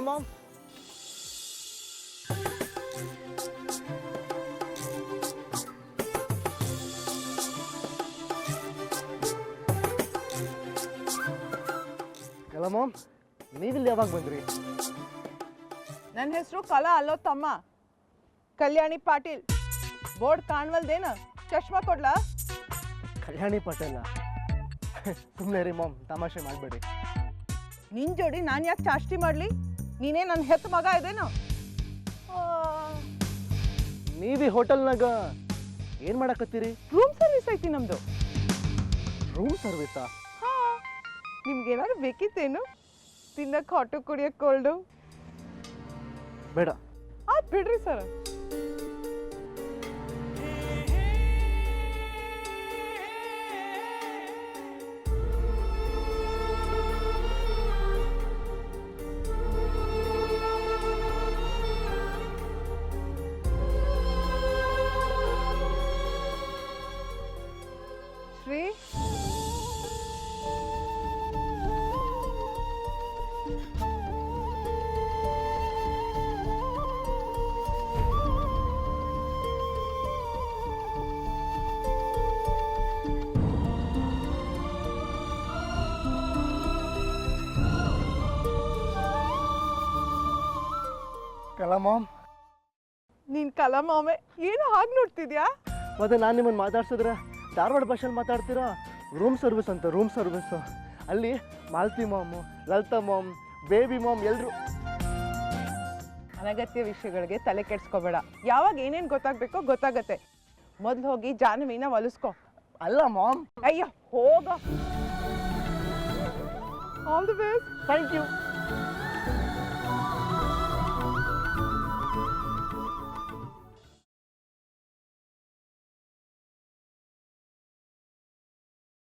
Ma'am. ಕಲಾ ma'am, ನೀವಿಲ್ಲಿ ಯಾವಾಗ ಬಂದ್ರಿ? ನನ್ನ ಹೆಸರು ಕಲಾ ಅಲ್ಲೋ ತಮ್ಮ, ಕಲ್ಯಾಣಿ ಪಾಟೀಲ್. ಬೋರ್ಡ್ ಕಾಣ್ವಲ್ದೇನ? ಚಶ್ಮಾ ಕೊಡ್ಲಾ? ಕಲ್ಯಾಣಿ ಪಟೇಲ? ಸುಮ್ಮನೆ ರೀ ಮಾಮ್, ತಮಾಷೆ ಮಾಡಬೇಡಿ. ನಿನ್ ಜೋಡಿ ನಾನು ಯಾಕೆ ಚಾಷ್ಟಿ ಮಾಡಲಿ? ನೀನೇ ನನ್ನ ಹೆತ್ತ ಮಗ ಇದೇನು? ನೀವಿ ಹೋಟೆಲ್ನಾಗ ಏನು ಮಾಡಕತ್ತೀರಿ? ರೂಮ್ ಸರ್ವಿಸ್ ಐತಿ ನಮ್ದು. ರೂಮ್ ಸರ್ವಿಸಾ? ಹಾಂ, ನಿಮ್ಗೇನಾದ್ರು ಬೇಕಿತ್ತೇನು? ತಿನ್ನಕ್ಕೆ ಹಾಟು ಕುಡಿಯೋಕ್ಕೆ ಕೋಲ್ಡು? ಬೇಡ. ಆಯ್ತು ಬಿಡ್ರಿ ಸರ್. ಶ್ರೀ, ಕಲಾ ಮಾಮ್, ನೀನ್ ಕಲಾ ಮಾಮೆ ಏನು ಹಾಗೆ ನೋಡ್ತಿದ್ಯಾ? ಮತ್ತೆ ನಾನು ನಿಮ್ಮನ್ನು ಮಾತಾಡ್ಸಿದ್ರೆ ಧಾರವಾಡ ಭಾಷೆಯಲ್ಲಿ ಮಾತಾಡ್ತೀರಾ? ರೂಮ್ ಸರ್ವಿಸ್ ಅಂತ, ರೂಮ್ ಸರ್ವಿಸ್ಸು. ಅಲ್ಲಿ Malathi ma'am, Lalitha ma'am, baby ma'am ಎಲ್ಲರೂ. ಅನಗತ್ಯ ವಿಷಯಗಳಿಗೆ ತಲೆ ಕೆಡ್ಸ್ಕೋಬೇಡ. ಯಾವಾಗ ಏನೇನು ಗೊತ್ತಾಗಬೇಕೋ ಗೊತ್ತಾಗತ್ತೆ. ಮೊದಲು ಹೋಗಿ ಜಾಹ್ನವಿನ ಹೊಲಿಸ್ಕೊ. ಅಲ್ಲ ಮಾಮ್. ಅಯ್ಯೋ ಹೋಗ. All the best. Thank you.